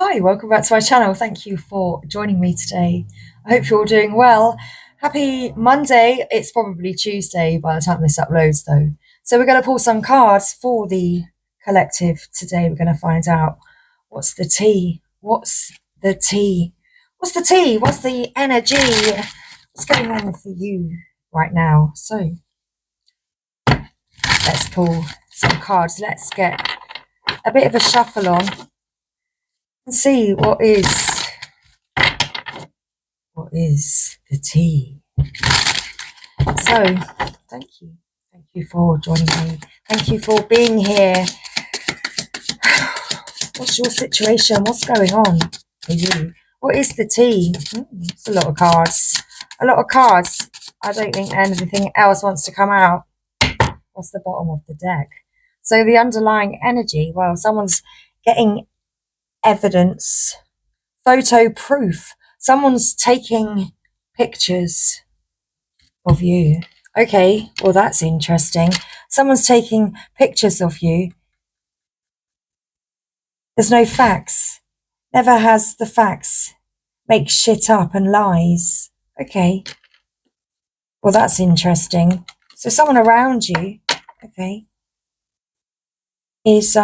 Hi, welcome back to my channel. Thank you for joining me today. I hope you're all doing well. Happy Monday. It's probably Tuesday by the time this uploads, though. So we're going to pull some cards for the collective today. We're going to find out what's the tea. What's the tea? What's the tea? What's the energy? What's going on for you right now? So let's pull some cards. Let's get a bit of a shuffle on and see what is the tea. So thank you for joining me, thank you for being here. What's your situation? What's going on for you? What is the tea? It's a lot of cards, I don't think anything else wants to come out. What's the bottom of the deck? So the underlying energy, well, someone's getting evidence, photo proof. Someone's taking pictures of you. Okay, well, that's interesting. Someone's taking pictures of you. There's no facts. Never has the facts. Makes shit up and lies. Okay. Well, that's interesting. So someone around you, okay, is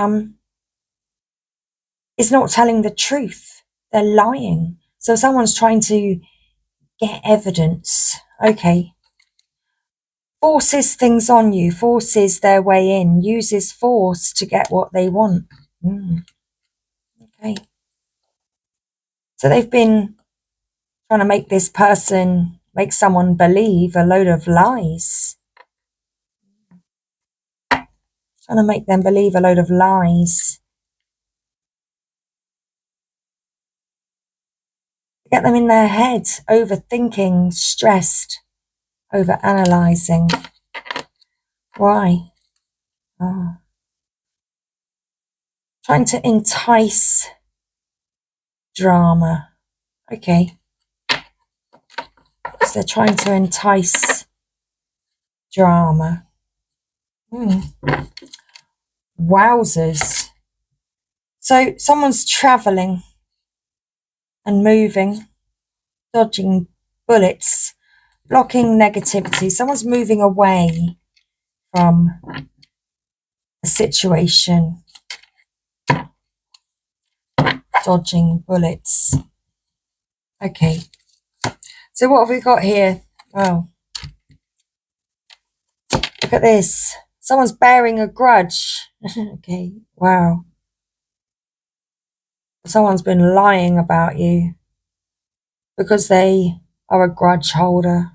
not telling the truth. They're lying. So someone's trying to get evidence. Okay. Forces things on you, forces their way in, uses force to get what they want. Okay. So they've been trying to make someone believe a load of lies. Trying to make them believe a load of lies. Get them in their head, overthinking, stressed, over-analysing. Why? Oh. Trying to entice drama. Okay. So they're trying to entice drama. Wowzers. So someone's travelling and moving, dodging bullets, blocking negativity. Someone's moving away from a situation, dodging bullets. Okay. So what have we got here? Oh, look at this. Someone's bearing a grudge. Okay. Wow. Someone's been lying about you because they are a grudge holder.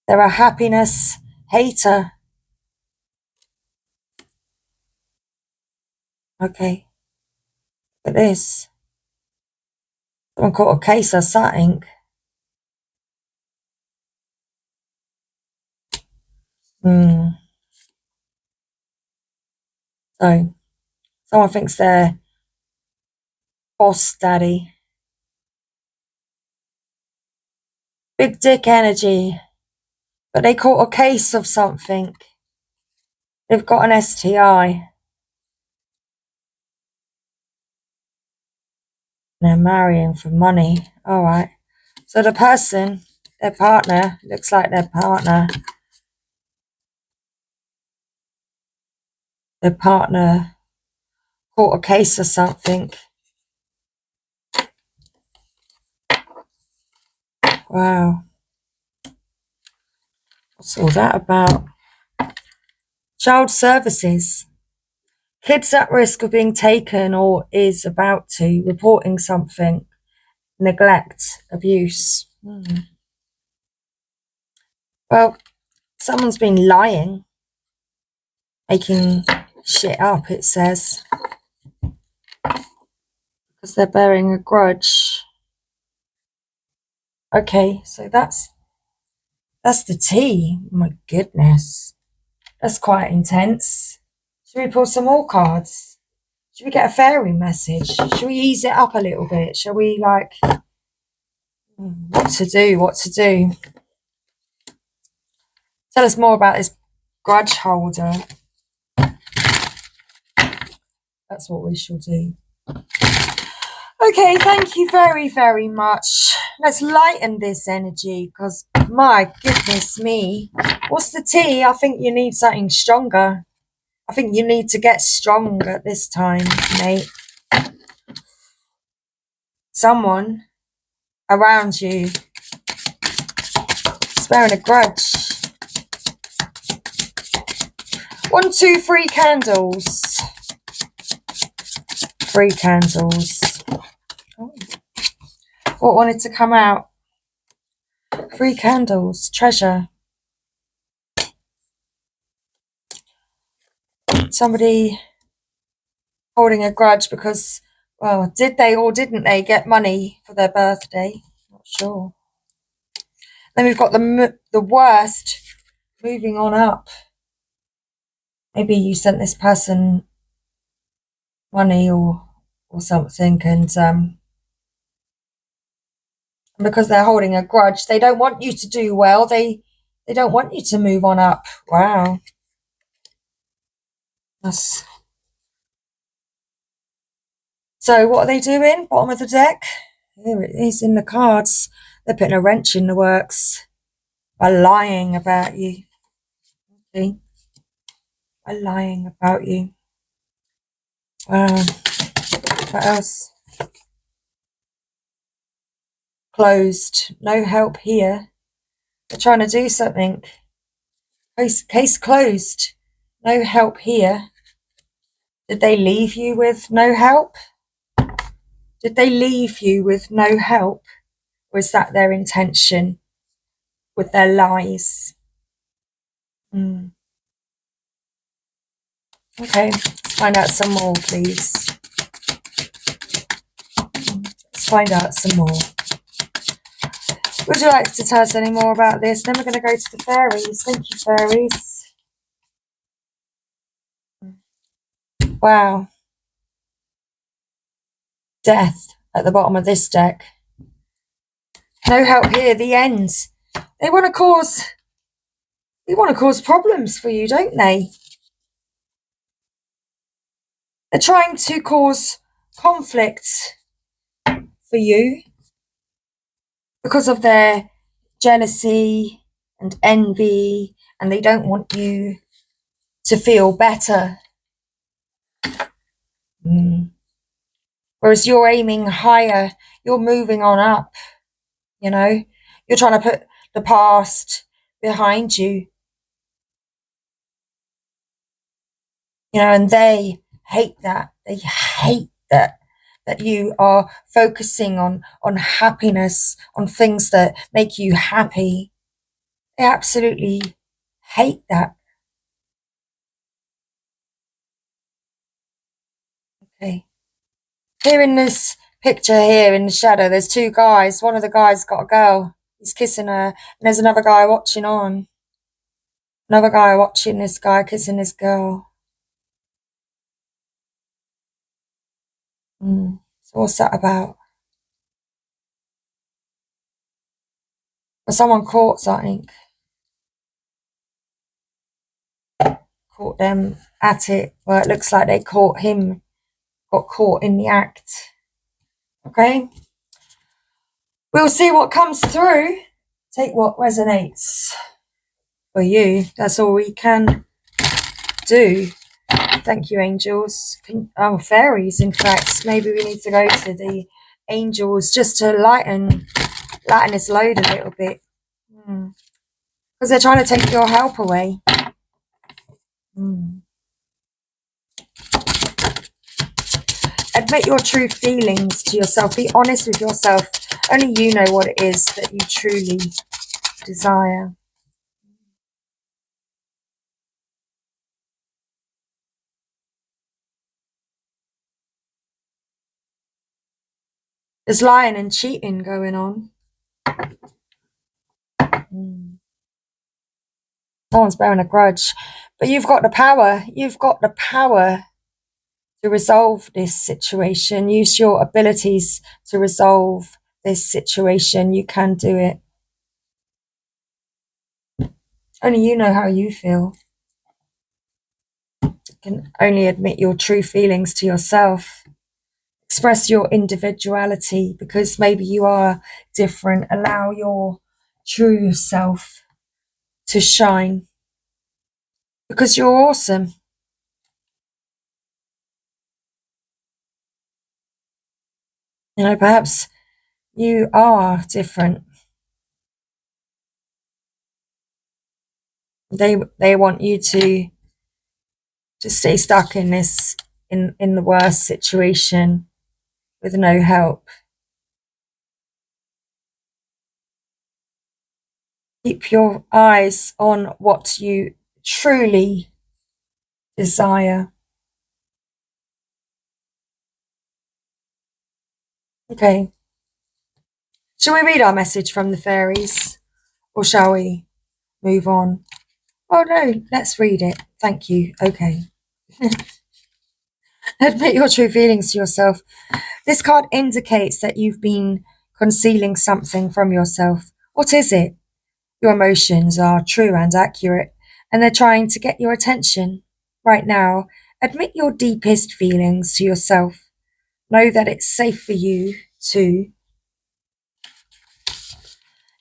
They're a happiness hater. Okay. Look at this. Someone caught a case of something. So someone thinks they're boss daddy. Big dick energy. But they caught a case of something. They've got an STI. They're marrying for money. All right. So the person, their partner, looks like their partner caught a case of something. Wow. What's all that about? Child services. Kids at risk of being taken or is about to, reporting something. Neglect, abuse. Well, someone's been lying, making shit up, it says, because they're bearing a grudge. Okay, so that's the tea. My goodness, that's quite intense. Should we pull some more cards? Should we get a fairy message? Should we ease it up a little bit? Shall we, like, what to do? Tell us more about this grudge holder. That's what we shall do. Okay, thank you very, very much. Let's lighten this energy, because my goodness me. What's the tea? I think you need something stronger. I think you need to get strong at this time, mate. Someone around you is bearing a grudge. 1, 2, 3 candles. 3 candles. Oh. What wanted to come out? 3 candles. Treasure. Somebody holding a grudge because, well, did they or didn't they get money for their birthday? Not sure. Then we've got the worst moving on up. Maybe you sent this person money or something, and because they're holding a grudge, they don't want you to do well. They don't want you to move on up. Wow. That's... So what are they doing? Bottom of the deck. Here it is in the cards. They're putting a wrench in the works by lying about you. Okay. By lying about you. Wow. What else? Closed. No help here. They're trying to do something. Case closed. No help here. Did they leave you with no help? Did they leave you with no help? Or is that their intention with their lies? Okay, let's find out some more, please. Let's find out some more. Would you like to tell us any more about this? Then we're going to go to the fairies. Thank you, fairies. Wow. Death at the bottom of this deck. No help here. The end. They want to cause problems for you, don't they? They're trying to cause conflict for you because of their jealousy and envy, and they don't want you to feel better. Whereas you're aiming higher, you're moving on up, you know, you're trying to put the past behind you, you know, and they hate that. They hate that you are focusing on happiness, on things that make you happy. They absolutely hate that. Okay. Here in this picture here in the shadow, there's 2 guys. One of the guys got a girl. He's kissing her. And there's another guy watching on. Another guy watching this guy kissing this girl. So what's that about? Well, someone caught something. Caught them at it. Well, it looks like they caught him. Got caught in the act. Okay. We'll see what comes through. Take what resonates for you. That's all we can do. Thank you, angels. Fairies, in fact. Maybe we need to go to the angels just to lighten this load a little bit. Because they're trying to take your help away. Admit your true feelings to yourself. Be honest with yourself. Only you know what it is that you truly desire. There's lying and cheating going on. No one's bearing a grudge. But you've got the power. You've got the power to resolve this situation. Use your abilities to resolve this situation. You can do it. Only you know how you feel. can only admit your true feelings to yourself. Express your individuality, because maybe you are different. Allow your true self to shine, because you're awesome. You know, perhaps you are different. They want you to stay stuck in this, in the worst situation with no help. Keep your eyes on what you truly desire. Okay. Shall we read our message from the fairies, or shall we move on? Oh no, let's read it. Thank you. Okay. Admit your true feelings to yourself. This card indicates that you've been concealing something from yourself. What is it? Your emotions are true and accurate, and they're trying to get your attention. Right now, admit your deepest feelings to yourself. Know that it's safe for you to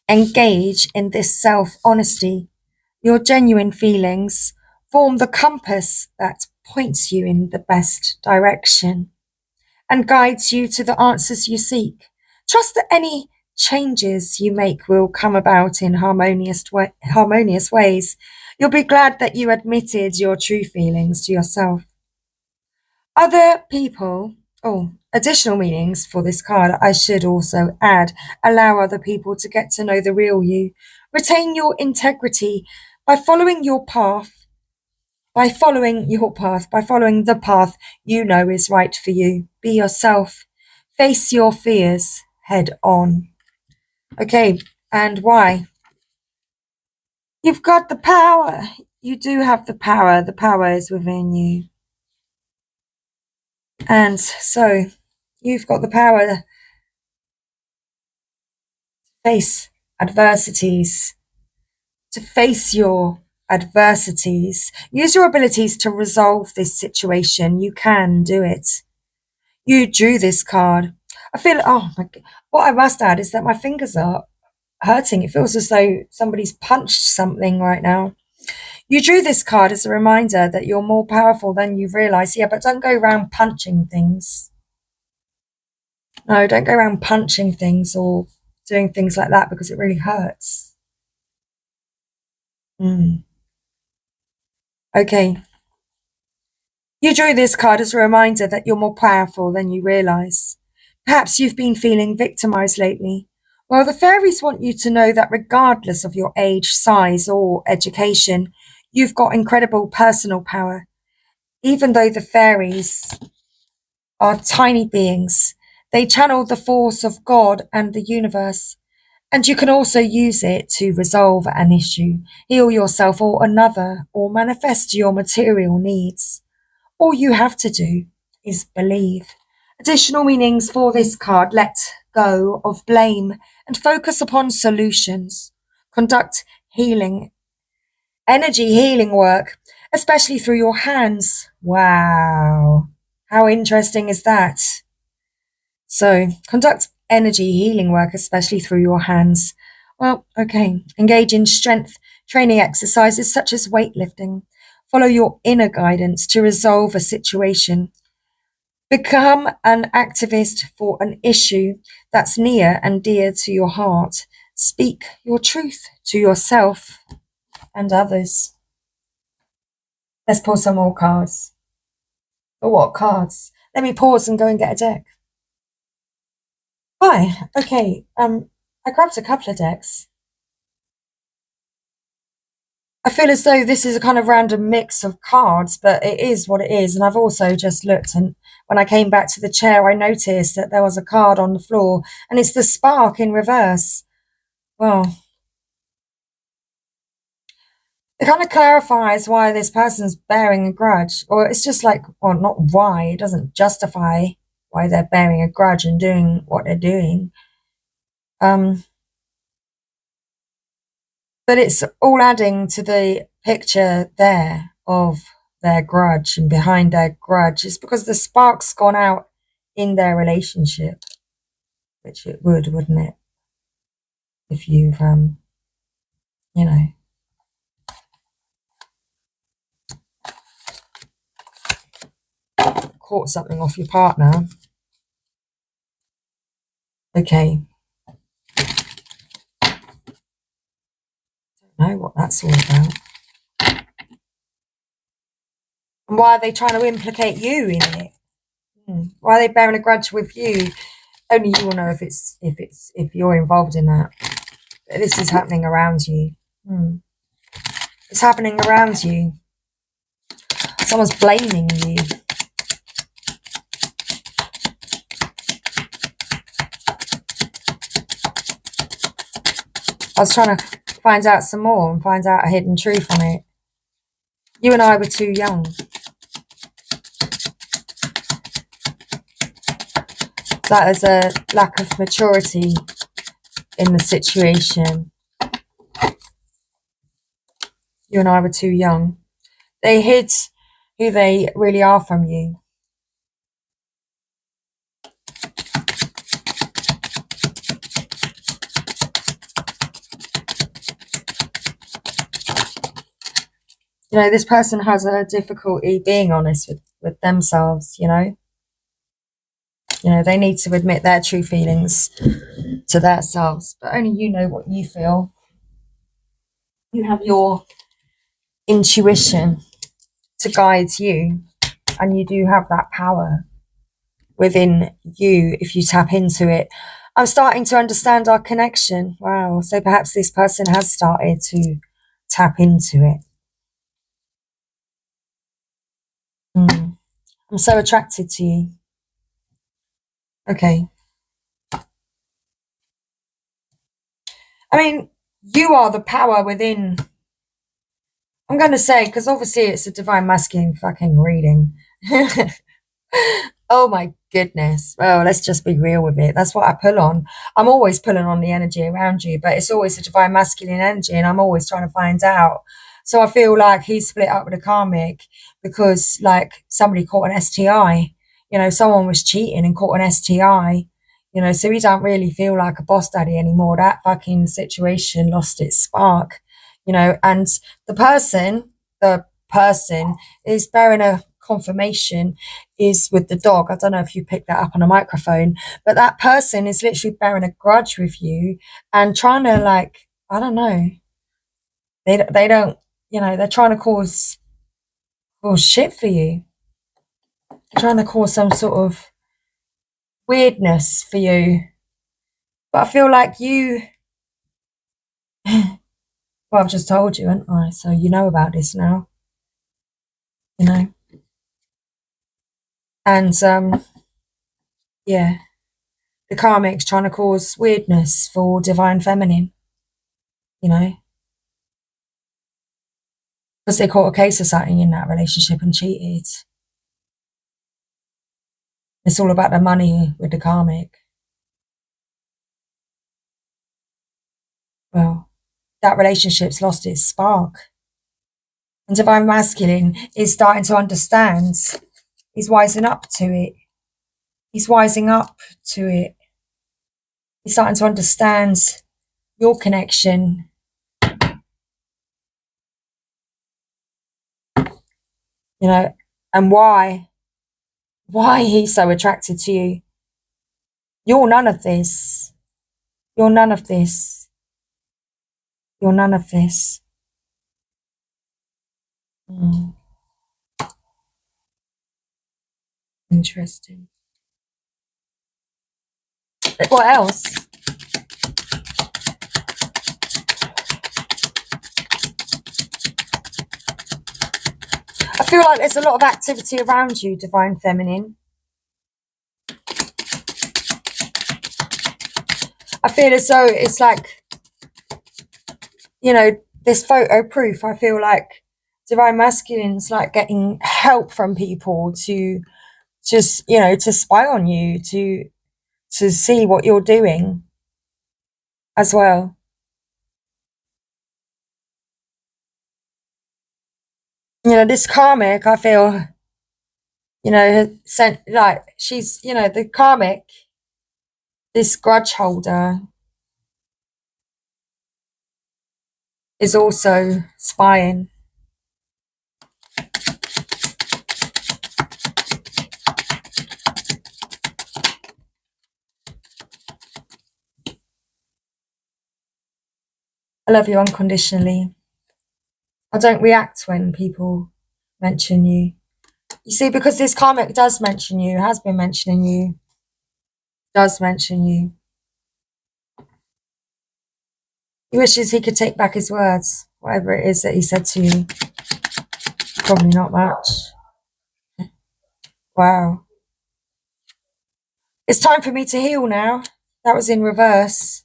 engage in this self-honesty. Your genuine feelings form the compass that points you in the best direction and guides you to the answers you seek. Trust that any changes you make will come about in harmonious ways. You'll be glad that you admitted your true feelings to yourself. Other people, additional meanings for this card, I should also add: allow other people to get to know the real you. Retain your integrity by following your path, by following the path you know is right for you. Be yourself. Face your fears head on. Okay, and why? You've got the power. You do have the power. The power is within you. And so you've got the power to face adversities, to face your adversities. Use your abilities to resolve this situation. You can do it. You drew this card. I feel, oh my God, what I must add is that my fingers are hurting. It feels as though somebody's punched something right now. You drew this card as a reminder that you're more powerful than you realise. Yeah, but don't go around punching things. No, don't go around punching things or doing things like that, because it really hurts. Okay. You drew this card as a reminder that you're more powerful than you realise. Perhaps you've been feeling victimised lately. Well, the fairies want you to know that regardless of your age, size, or education, you've got incredible personal power. Even though the fairies are tiny beings, they channel the force of God and the universe. And you can also use it to resolve an issue, heal yourself or another, or manifest your material needs. All you have to do is believe. Additional meanings for this card: let go of blame and focus upon solutions. Conduct energy healing work, especially through your hands. Wow. How interesting is that? So, conduct energy healing work, especially through your hands. Well, okay. Engage in strength training exercises such as weightlifting. Follow your inner guidance to resolve a situation. Become an activist for an issue that's near and dear to your heart. Speak your truth to yourself and others. Let's pull some more cards. But what cards? Let me pause and go and get a deck. Hi. Okay. I grabbed a couple of decks. I feel as though this is a kind of random mix of cards, but it is what it is. And I've also just looked, and when I came back to the chair, I noticed that there was a card on the floor, and it's the spark in reverse. Well, it kind of clarifies why this person's bearing a grudge, or it's just like, well, not why, it doesn't justify why they're bearing a grudge and doing what they're doing. But it's all adding to the picture there of their grudge, and behind their grudge is because the spark's gone out in their relationship, which it would, wouldn't it? If you've, you know, caught something off your partner. Okay. Don't know what that's all about. And why are they trying to implicate you in it? Why are they bearing a grudge with you? Only you will know if you're involved in that. But this is happening around you. It's happening around you. Someone's blaming you. I was trying to find out some more and find out a hidden truth on it. You and I were too young. That there's a lack of maturity in the situation. You and I were too young. They hid who they really are from you. You know, this person has a difficulty being honest with themselves, you know. You know, they need to admit their true feelings to themselves, but only you know what you feel. You have your intuition to guide you, and you do have that power within you if you tap into it. I'm starting to understand our connection. Wow. So perhaps this person has started to tap into it. I'm so attracted to you. Okay. I mean, you are the power within. I'm going to say, because obviously it's a divine masculine fucking reading. Oh my goodness. Well, let's just be real with it. That's what I pull on. I'm always pulling on the energy around you, but it's always a divine masculine energy, and I'm always trying to find out. So I feel like he's split up with a karmic because, like, somebody caught an STI. You know, someone was cheating and caught an STI. You know, so he don't really feel like a boss daddy anymore. That fucking situation lost its spark. You know, and the person is bearing a confirmation is with the dog. I don't know if you picked that up on a microphone, but that person is literally bearing a grudge with you and trying to, like, I don't know. They don't, you know, they're trying to cause shit for you. They're trying to cause some sort of weirdness for you. But I feel like you, well, I've just told you, haven't I? So you know about this now. You know. And yeah, the karmic's trying to cause weirdness for divine feminine, you know, because they caught a case of something in that relationship and cheated. It's all about the money with the karmic. Well, that relationship's lost its spark. And divine masculine is starting to understand. He's wising up to it. He's wising up to it. He's starting to understand your connection. You know, and why he's so attracted to you. You're none of this. You're none of this. You're none of this. Interesting. What else? I feel like there's a lot of activity around you, divine feminine. I feel as though it's like, you know, this photo proof. I feel like divine masculine's like getting help from people to just, you know, to spy on you, to see what you're doing as well. You know, this karmic, I feel, you know, sent, like, she's, you know, the karmic, this grudge holder is also spying. I love you unconditionally. I don't react when people mention you. You see, because this karmic does mention you, has been mentioning you, does mention you. He wishes he could take back his words, whatever it is that he said to you. Probably not much. Wow. It's time for me to heal now. That was in reverse.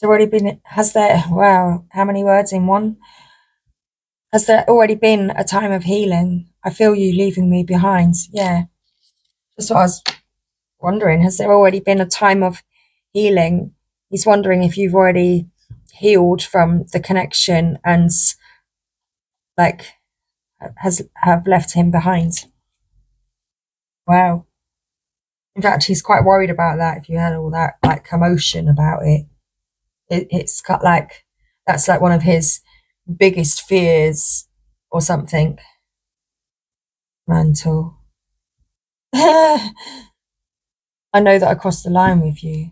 It's already been, has there, wow, how many words in one? Has there already been a time of healing? I feel you leaving me behind. Yeah. That's what I was wondering. Has there already been a time of healing? He's wondering if you've already healed from the connection and like have left him behind. Wow. In fact, he's quite worried about that. If you had all that like commotion about it, it's got like, that's like one of his biggest fears or something. Mantle. I know that I crossed the line with you.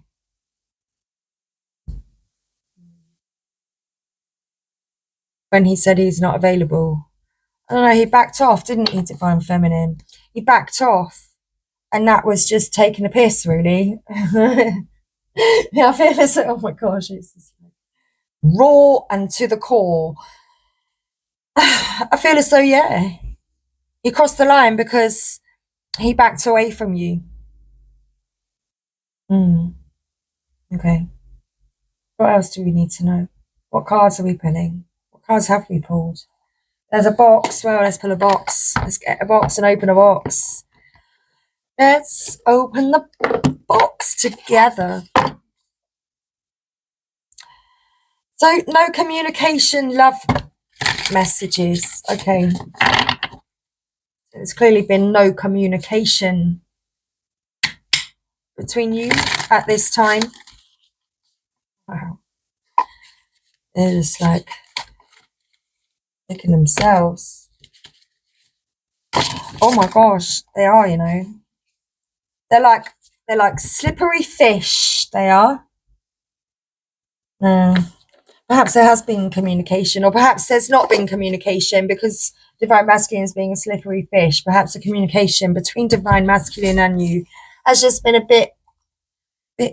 When he said he's not available. I don't know, he backed off, didn't he, Divine Feminine? He backed off. And that was just taking a piss, really. Yeah, I feel this. Oh my gosh, it's just raw and to the core. I feel as though, yeah, he crossed the line because he backed away from you. Okay. What else do we need to know? What cards are we pulling? What cards have we pulled? There's a box. Well, let's pull a box. Let's get a box and open a box. Let's open the box together. So, no communication, love messages. Okay. There's clearly been no communication between you at this time. Wow. They're just like picking themselves. Oh my gosh, they are, you know. They're like slippery fish, they are. Perhaps there has been communication, or perhaps there's not been communication because Divine Masculine is being a slippery fish. Perhaps the communication between Divine Masculine and you has just been a bit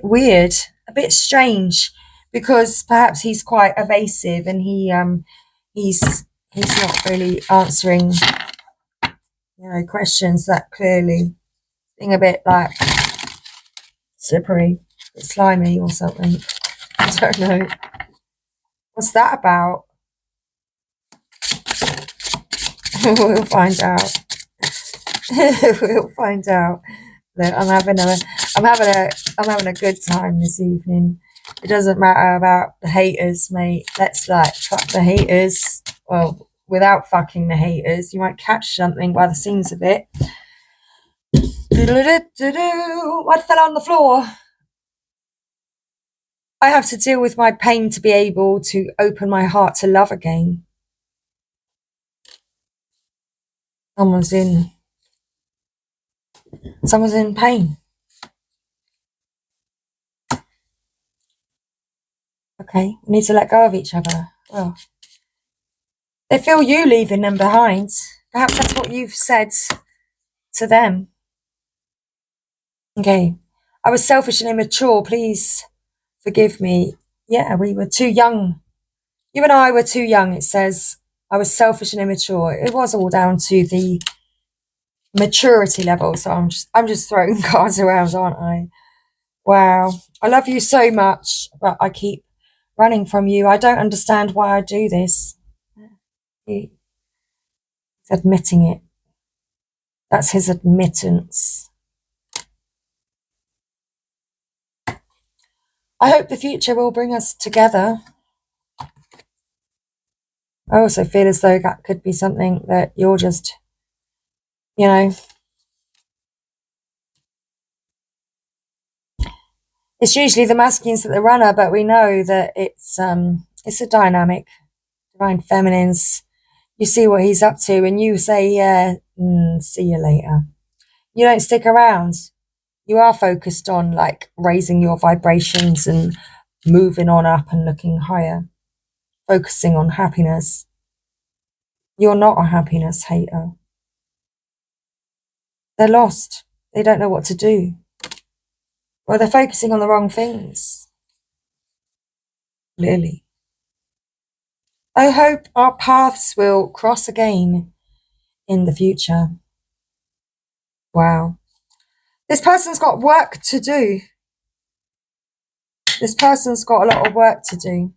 weird, a bit strange, because perhaps he's quite evasive and he's not really answering, you know, questions that clearly being a bit like slippery, a bit slimy or something. I don't know. What's that about? We'll find out. We'll find out. Look, I'm having a good time this evening. It doesn't matter about the haters, mate. Let's like fuck the haters. Well, without fucking the haters, you might catch something by the seams of it. What fell on the floor? I have to deal with my pain to be able to open my heart to love again. Someone's in pain. Okay, we need to let go of each other. Well, they feel you leaving them behind. Perhaps that's what you've said to them. Okay, I was selfish and immature. Please forgive me. Yeah, we were too young. You and I were too young. It says I was selfish and immature. It was all down to the maturity level. So I'm just throwing cards around, aren't I? Wow. I love you so much, but I keep running from you. I don't understand why I do this. He's admitting it. That's his admittance. I hope the future will bring us together. I also feel as though that could be something that you're just, you know, it's usually the masculines that the runner, but we know that it's a dynamic. Divine feminines, you see what he's up to and you say, yeah, see you later. You don't stick around. You are focused on like raising your vibrations and moving on up and looking higher, focusing on happiness. You're not a happiness hater. They're lost. They don't know what to do. Well, they're focusing on the wrong things. Clearly. I hope our paths will cross again in the future. Wow. This person's got work to do. This person's got a lot of work to do.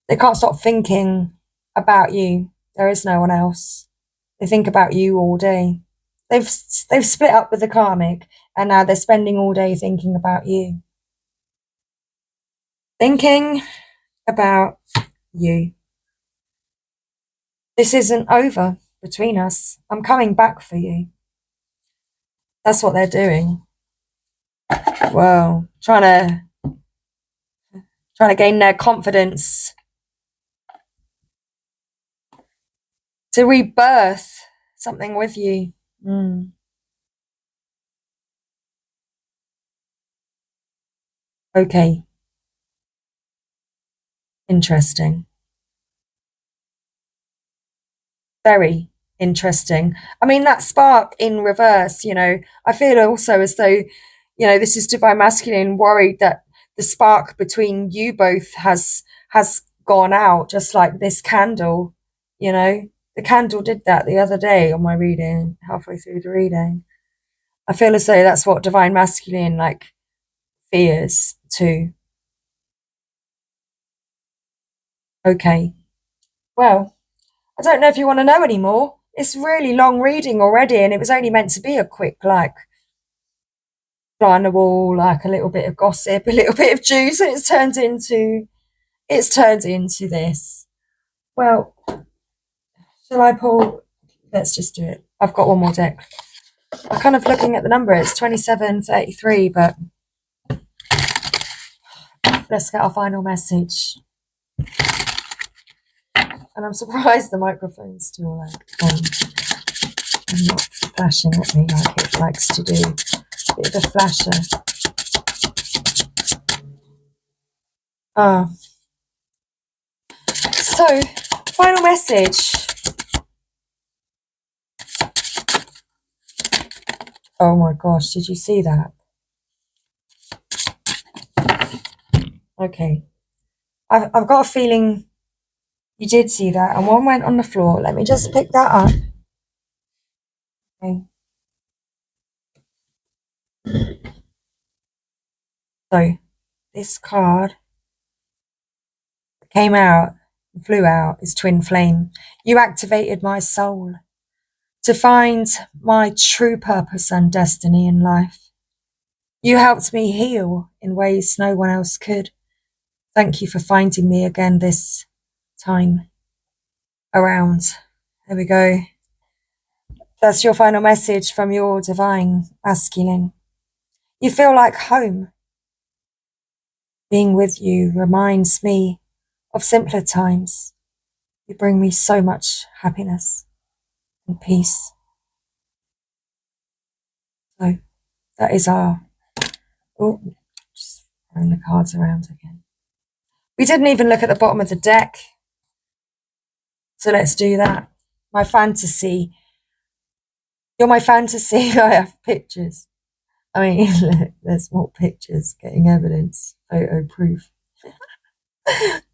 They can't stop thinking about you. There is no one else. They think about you all day. They've split up with the karmic and now they're spending all day thinking about you. Thinking about you. This isn't over between us. I'm coming back for you. That's what they're doing. Well, trying to gain their confidence to rebirth something with you. Okay. Interesting. Very interesting. I mean, that spark in reverse, I feel also as though, this is divine masculine worried that the spark between you both has gone out, just like this candle, the candle did that the other day on my reading, halfway through the reading. I feel as though that's what divine masculine like fears too. Okay. Well, I don't know if you want to know anymore. It's really long reading already, and it was only meant to be a quick, like, fly on the wall, like a little bit of gossip, a little bit of juice, and it's turned into this. Well, shall I pull? Let's just do it. I've got one more deck. I'm kind of looking at the number. It's 2733, but let's get our final message. And I'm surprised the microphone's still on and not flashing at me like it likes to do. A bit of a flasher. So, final message. Oh my gosh, did you see that? Okay. I've got a feeling you did see that, and one went on the floor. Let me just pick that up. Okay. So, this card came out, flew out, is Twin Flame. You activated my soul to find my true purpose and destiny in life. You helped me heal in ways no one else could. Thank you for finding me again this time around. There we go. That's your final message from your divine masculine. You feel like home. Being with you reminds me of simpler times. You bring me so much happiness and peace. So that is just throwing the cards around again. We didn't even look at the bottom of the deck. So let's do that. My fantasy. You're my fantasy. I have pictures. I mean, look, there's more pictures, getting evidence, photo proof.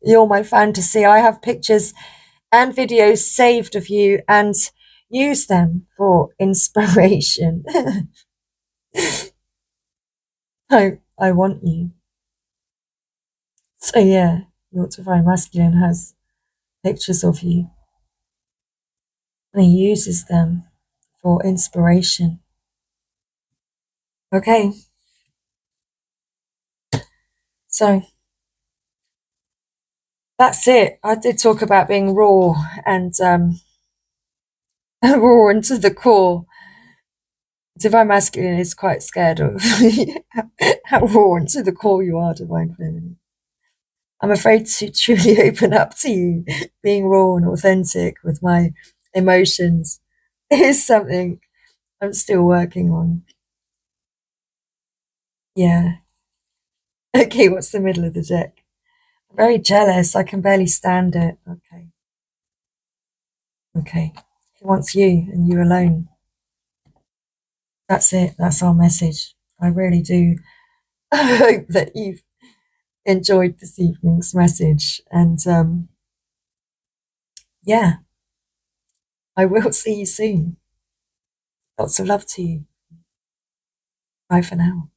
You're my fantasy. I have pictures and videos saved of you and use them for inspiration. I want you. So yeah, your divine masculine has pictures of you and he uses them for inspiration. Okay. So That's it. I did talk about being raw and raw and to the core. Divine Masculine is quite scared of how raw and to the core you are, Divine Feminine. I'm afraid to truly open up to you. Being raw and authentic with my emotions is something I'm still working on. Yeah. Okay, what's the middle of the deck? I'm very jealous. I can barely stand it. Okay. Okay. He wants you and you alone. That's it. That's our message. I really do hope that you've enjoyed this evening's message. And yeah, I will see you soon. Lots of love to you. Bye for now.